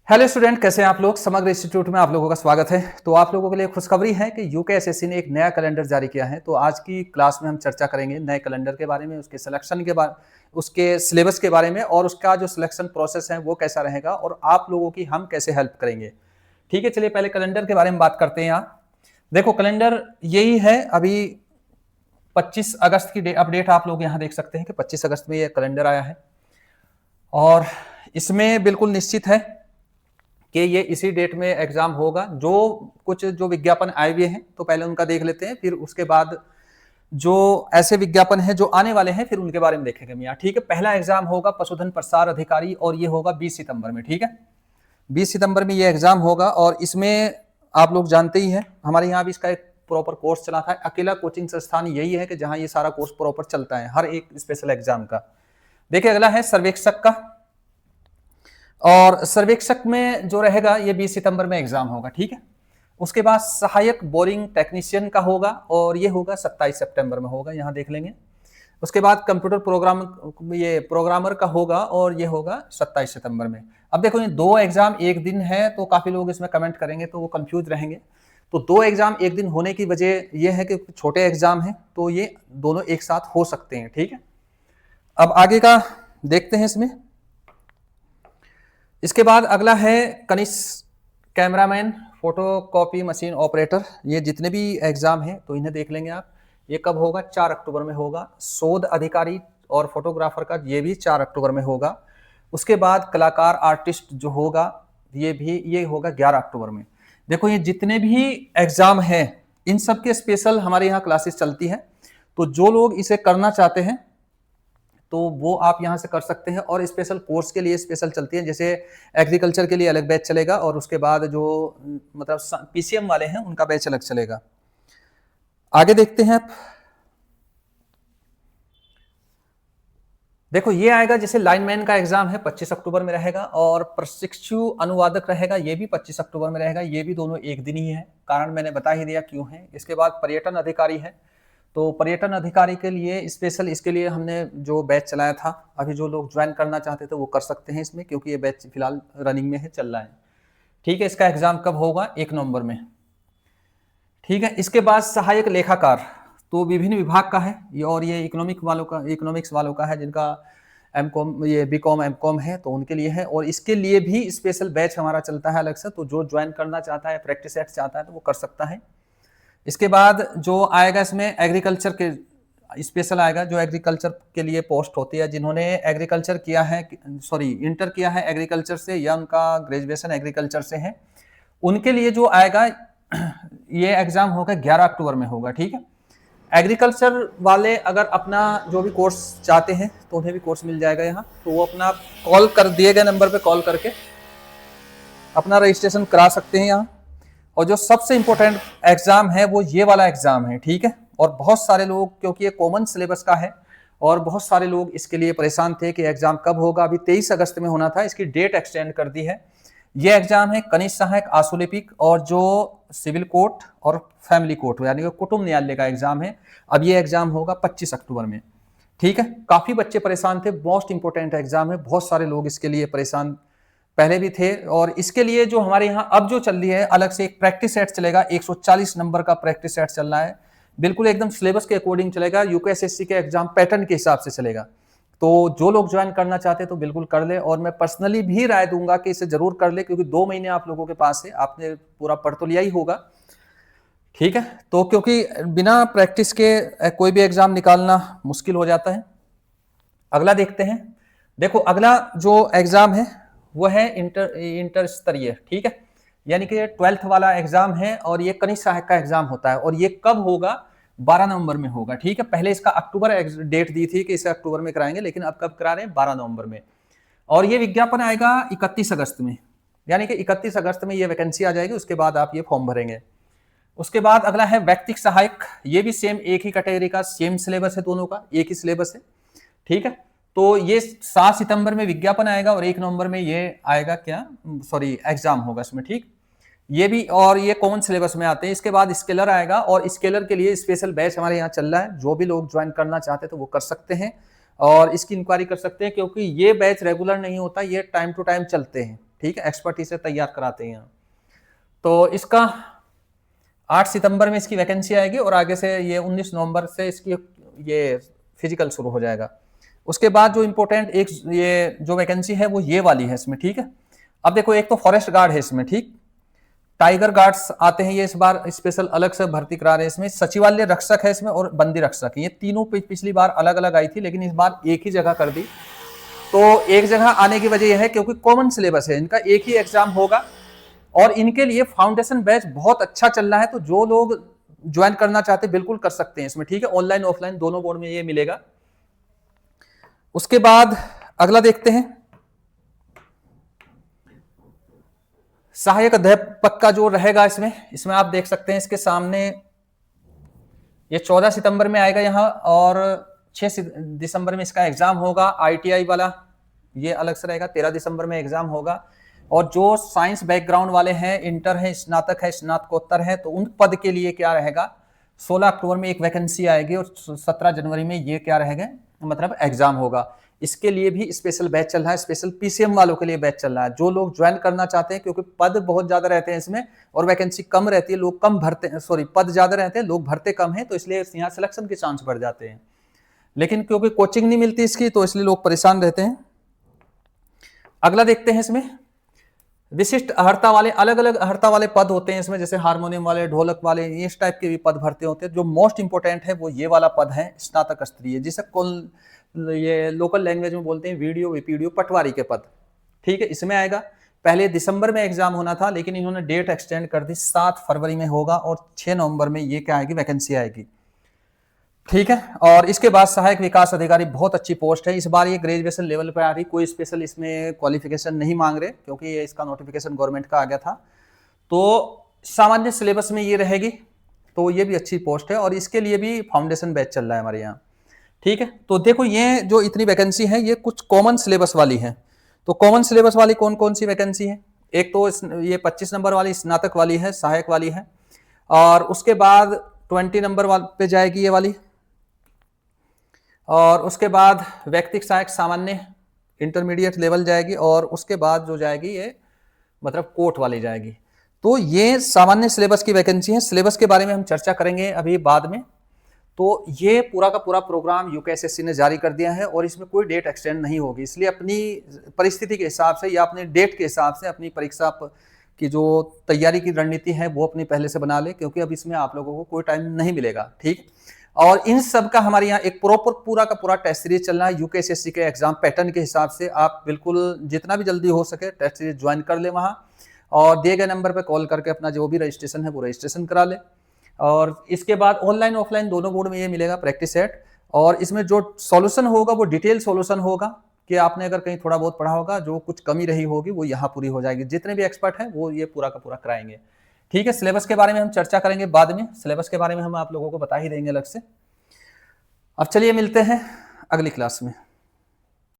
Hello student, कैसे हैं आप लोग। समग्र इंस्टीट्यूट में आप लोगों का स्वागत है। तो आप लोगों के लिए खुशखबरी है कि यूकेएसएससी ने एक नया कैलेंडर जारी किया है। तो आज की क्लास में हम चर्चा करेंगे नए कैलेंडर के बारे में, उसके सिलेक्शन के बारे, उसके सिलेबस के बारे में और उसका जो सिलेक्शन प्रोसेस है वो कैसा रहेगा और आप लोगों की हम कैसे हेल्प करेंगे। ठीक है, चलिए पहले कैलेंडर के बारे में बात करते हैं। यहाँ देखो, कैलेंडर यही है। अभी 25 अगस्त की अपडेट आप लोग यहाँ देख सकते हैं कि 25 अगस्त में ये कैलेंडर आया है और इसमें बिल्कुल निश्चित है कि ये इसी डेट में एग्जाम होगा। जो विज्ञापन आए हुए हैं तो पहले उनका देख लेते हैं, फिर उसके बाद जो ऐसे विज्ञापन हैं जो आने वाले हैं फिर उनके बारे में देखेंगे मियाँ। ठीक है, पहला एग्जाम होगा पशुधन प्रसार अधिकारी और ये होगा 20 सितंबर में। ठीक है, 20 सितंबर में ये एग्जाम होगा और इसमें आप लोग जानते ही हैं हमारे यहाँ भी इसका एक प्रॉपर कोर्स चला था। अकेला कोचिंग संस्थान यही है कि जहाँ ये सारा कोर्स प्रॉपर चलता है हर एक स्पेशल एग्जाम का। देखिए, अगला है सर्वेक्षक का, और सर्वेक्षक में जो रहेगा ये 20 सितंबर में एग्जाम होगा। ठीक है, उसके बाद सहायक बोरिंग टेक्नीशियन का होगा और ये होगा 27 सितंबर में होगा, यहाँ देख लेंगे। उसके बाद कंप्यूटर प्रोग्रामर का होगा और ये होगा 27 सितंबर में। अब देखो, ये दो एग्जाम एक दिन है तो काफी लोग इसमें कमेंट करेंगे तो वो कंफ्यूज रहेंगे। तो दो एग्जाम एक दिन होने की वजह यह है कि छोटे एग्जाम है तो ये दोनों एक साथ हो सकते हैं। ठीक है, अब आगे का देखते हैं इसमें। इसके बाद अगला है कनिष्ठ कैमरामैन, फोटोकॉपी मशीन ऑपरेटर। ये जितने भी एग्जाम हैं तो इन्हें देख लेंगे आप। ये कब होगा? 4 अक्टूबर में होगा। शोध अधिकारी और फोटोग्राफर का ये भी 4 अक्टूबर में होगा। उसके बाद कलाकार आर्टिस्ट जो होगा ये होगा 11 अक्टूबर में। देखो, ये जितने भी एग्जाम हैं इन सब के स्पेशल हमारे यहाँ क्लासेस चलती हैं। तो जो लोग इसे करना चाहते हैं तो वो आप यहाँ से कर सकते हैं। और स्पेशल कोर्स के लिए स्पेशल चलती है, जैसे एग्रीकल्चर के लिए अलग बैच चलेगा और उसके बाद जो मतलब पीसीएम वाले हैं उनका बैच अलग चलेगा। आगे देखते हैं आप। देखो, ये आएगा जैसे लाइनमैन का एग्जाम है 25 अक्टूबर में रहेगा और प्रशिक्षु अनुवादक रहेगा ये भी 25 अक्टूबर में रहेगा। ये भी दोनों एक दिन ही है, कारण मैंने बता ही दिया क्यों है। इसके बाद पर्यटन अधिकारी है, तो पर्यटन अधिकारी के लिए स्पेशल इसके लिए हमने जो बैच चलाया था, अभी जो लोग ज्वाइन करना चाहते थे वो कर सकते हैं इसमें, क्योंकि ये बैच फिलहाल रनिंग में है, चल रहा है। ठीक है, इसका एग्जाम कब होगा? 1 नवंबर में। ठीक है, इसके बाद सहायक लेखाकार, तो विभिन्न विभाग का है ये, और ये इकोनॉमिक्स वालों का है जिनका एमकॉम, ये बीकॉम एमकॉम है तो उनके लिए है। और इसके लिए भी स्पेशल बैच हमारा चलता है अलग से, तो जो ज्वाइन करना चाहता है, प्रैक्टिस सेट चाहता है तो वो कर सकता है। इसके बाद जो आएगा इसमें एग्रीकल्चर के स्पेशल आएगा, जो एग्रीकल्चर के लिए पोस्ट होती है, जिन्होंने एग्रीकल्चर किया है, इंटर किया है एग्रीकल्चर से या उनका ग्रेजुएशन एग्रीकल्चर से है, उनके लिए जो आएगा ये एग्जाम होगा 11 अक्टूबर में होगा। ठीक है, एग्रीकल्चर वाले अगर अपना जो भी कोर्स चाहते हैं तो उन्हें भी कोर्स मिल जाएगा यहाँ। तो वो अपना कॉल कर दिए गए नंबर पे कॉल करके अपना रजिस्ट्रेशन करा सकते हैं यहाँ। और जो सबसे इंपॉर्टेंट एग्जाम है वो ये वाला एग्जाम है। ठीक है, और बहुत सारे लोग, क्योंकि ये कॉमन सिलेबस का है और बहुत सारे लोग इसके लिए परेशान थे कि एग्जाम कब होगा। अभी 23 अगस्त में होना था, इसकी डेट एक्सटेंड कर दी है। ये एग्जाम है कनिष्ठ सहायक आशुलिपिक और जो सिविल कोर्ट और फैमिली कोर्ट यानी कि कुटुंब न्यायालय का एग्जाम है। अब ये एग्जाम होगा 25 अक्टूबर में। ठीक है, काफी बच्चे परेशान थे, मोस्ट इंपोर्टेंट एग्जाम है, बहुत सारे लोग इसके लिए परेशान पहले भी थे। और इसके लिए जो हमारे यहाँ अब जो चल रही है अलग से एक प्रैक्टिस सेट चलेगा, 140 नंबर का प्रैक्टिस सेट चल रहा है, बिल्कुल एकदम सिलेबस के अकॉर्डिंग चलेगा, यूकेएसएससी के एग्जाम पैटर्न के हिसाब से चलेगा। तो जो लोग ज्वाइन करना चाहते हैं तो बिल्कुल कर ले, और मैं पर्सनली भी राय दूंगा कि इसे जरूर कर ले, क्योंकि 2 महीने आप लोगों के पास है, आपने पूरा पढ़ तो लिया ही होगा। ठीक है, तो क्योंकि बिना प्रैक्टिस के कोई भी एग्जाम निकालना मुश्किल हो जाता है। अगला देखते हैं। देखो, अगला जो एग्जाम है वो है इंटर स्तरीय। ठीक है, यानी कि 12th वाला एग्जाम है और ये कनिष्ठ सहायक का एग्जाम होता है। और ये कब होगा? 12 नवंबर में होगा। ठीक है, पहले इसका अक्टूबर डेट दी थी कि इसे अक्टूबर में कराएंगे, लेकिन अब कब करा रहे हैं? 12 नवंबर में। और ये विज्ञापन आएगा 31 अगस्त में, यानी कि 31 अगस्त में ये वैकेंसी आ जाएगी, उसके बाद आप ये फॉर्म भरेंगे। उसके बाद अगला है व्यक्तिक सहायक, ये भी सेम एक ही कैटेगरी का, सेम सिलेबस है, दोनों का एक ही सिलेबस है। ठीक है, तो ये 7 सितंबर में विज्ञापन आएगा और 1 नवंबर में ये आएगा एग्जाम होगा इसमें। ठीक, ये भी, और ये कॉमन सिलेबस में आते हैं। इसके बाद स्केलर आएगा और स्केलर के लिए स्पेशल बैच हमारे यहाँ चल रहा है, जो भी लोग ज्वाइन करना चाहते हैं तो वो कर सकते हैं और इसकी इंक्वायरी कर सकते हैं, क्योंकि ये बैच रेगुलर नहीं होता, ये टाइम टू टाइम चलते हैं। ठीक है, एक्सपर्ट से तैयार कराते हैं यहाँ। तो इसका 8 सितंबर में इसकी वैकेंसी आएगी और आगे से ये 19 नवंबर से इसकी ये फिजिकल शुरू हो जाएगा। उसके बाद जो इंपॉर्टेंट एक ये जो वैकेंसी है वो ये वाली है इसमें, ठीक है। अब देखो, एक तो फॉरेस्ट गार्ड है इसमें, ठीक, टाइगर गार्ड्स आते हैं, ये इस बार स्पेशल अलग से भर्ती करा रहे हैं इसमें। सचिवालय रक्षक है इसमें और बंदी रक्षक, ये तीनों पिछली बार अलग अलग आई थी, लेकिन इस बार एक ही जगह कर दी। तो एक जगह आने की वजह यह है क्योंकि कॉमन सिलेबस है, इनका एक ही एग्जाम होगा और इनके लिए फाउंडेशन बैच बहुत अच्छा चल रहा है। तो जो लोग ज्वाइन करना चाहते हैं बिल्कुल कर सकते हैं इसमें, ठीक है। ऑनलाइन ऑफलाइन दोनों बोर्ड में ये मिलेगा। उसके बाद अगला देखते हैं, सहायक अध्यापक का जो रहेगा इसमें आप देख सकते हैं इसके सामने, ये 14 सितंबर में आएगा यहाँ और 6 दिसंबर में इसका एग्जाम होगा। ITI वाला ये अलग से रहेगा, 13 दिसंबर में एग्जाम होगा। और जो साइंस बैकग्राउंड वाले हैं, इंटर है, स्नातक है, स्नातकोत्तर है, तो उन पद के लिए क्या रहेगा, 16 अक्टूबर में एक वैकेंसी आएगी और 17 जनवरी में ये क्या रहेगा, मतलब एग्जाम होगा। इसके लिए भी स्पेशल बैच चल रहा है, स्पेशल PCM वालों के लिए बैच चल रहा है। जो लोग ज्वाइन करना चाहते हैं, क्योंकि पद बहुत ज्यादा रहते हैं इसमें और वैकेंसी कम रहती है, लोग कम भरते हैं, सॉरी पद ज्यादा रहते हैं, लोग भरते कम है, तो इसलिए यहाँ सिलेक्शन के चांस बढ़ जाते हैं। लेकिन क्योंकि कोचिंग नहीं मिलती इसकी, तो इसलिए लोग परेशान रहते हैं। अगला देखते हैं, इसमें विशिष्ट अर्हता वाले, अलग अलग अर्हता वाले पद होते हैं इसमें, जैसे हारमोनियम वाले, ढोलक वाले, इस टाइप के भी पद भरते होते हैं। जो मोस्ट इंपोर्टेंट है वो ये वाला पद है, स्नातक स्तरीय, जिसे ये लोकल लैंग्वेज में बोलते हैं वीडियो वीपीडियो पटवारी के पद, ठीक है, इसमें आएगा। पहले दिसंबर में एग्जाम होना था, लेकिन इन्होंने डेट एक्सटेंड कर दी, 7 फरवरी में होगा और 6 नवंबर में ये क्या आएगी, वैकेंसी आएगी, ठीक है। और इसके बाद सहायक विकास अधिकारी, बहुत अच्छी पोस्ट है। इस बार ये ग्रेजुएशन लेवल पर आ रही, कोई स्पेशल इसमें क्वालिफिकेशन नहीं मांग रहे, क्योंकि ये इसका नोटिफिकेशन गवर्नमेंट का आ गया था। तो सामान्य सिलेबस में ये रहेगी, तो ये भी अच्छी पोस्ट है और इसके लिए भी फाउंडेशन बैच चल रहा है हमारे यहाँ, ठीक है। तो देखो, ये जो इतनी वैकेंसी है ये कुछ कॉमन सिलेबस वाली है। तो कॉमन सिलेबस वाली कौन कौन सी वैकेंसी है, एक तो ये 25 नंबर वाली स्नातक वाली है, सहायक वाली है, और उसके बाद 20 नंबर पे जाएगी ये वाली, और उसके बाद व्यक्तिगत सहायक सामान्य इंटरमीडिएट लेवल जाएगी, और उसके बाद जो जाएगी ये मतलब कोर्ट वाली जाएगी। तो ये सामान्य सिलेबस की वैकेंसी है। सिलेबस के बारे में हम चर्चा करेंगे अभी बाद में। तो ये पूरा का पूरा प्रोग्राम यूकेएसएससी ने जारी कर दिया है और इसमें कोई डेट एक्सटेंड नहीं होगी, इसलिए अपनी परिस्थिति के हिसाब से या अपने डेट के हिसाब से अपनी परीक्षा की जो तैयारी की रणनीति है वो अपनी पहले से बना ले, क्योंकि अब इसमें आप लोगों को कोई टाइम नहीं मिलेगा, ठीक। और इन सब का हमारे यहाँ एक प्रॉपर पूरा का पूरा टेस्ट सीरीज चल रहा है यूकेएसएससी के एग्जाम पैटर्न के हिसाब से। आप बिल्कुल जितना भी जल्दी हो सके टेस्ट सीरीज ज्वाइन कर ले वहाँ, और दिए गए नंबर पर कॉल करके अपना जो भी रजिस्ट्रेशन है वो रजिस्ट्रेशन करा ले। और इसके बाद ऑनलाइन ऑफलाइन दोनों बोर्ड में ये मिलेगा प्रैक्टिस सेट, और इसमें जो सॉल्यूशन होगा वो डिटेल सॉल्यूशन होगा, कि आपने अगर कहीं थोड़ा बहुत पढ़ा होगा, जो कुछ कमी रही होगी वो यहाँ पूरी हो जाएगी। जितने भी एक्सपर्ट हैं वो ये पूरा का पूरा कराएंगे, ठीक है। सिलेबस के बारे में हम चर्चा करेंगे बाद में, सिलेबस के बारे में हम आप लोगों को बता ही देंगे अलग से। अब चलिए मिलते हैं अगली क्लास में।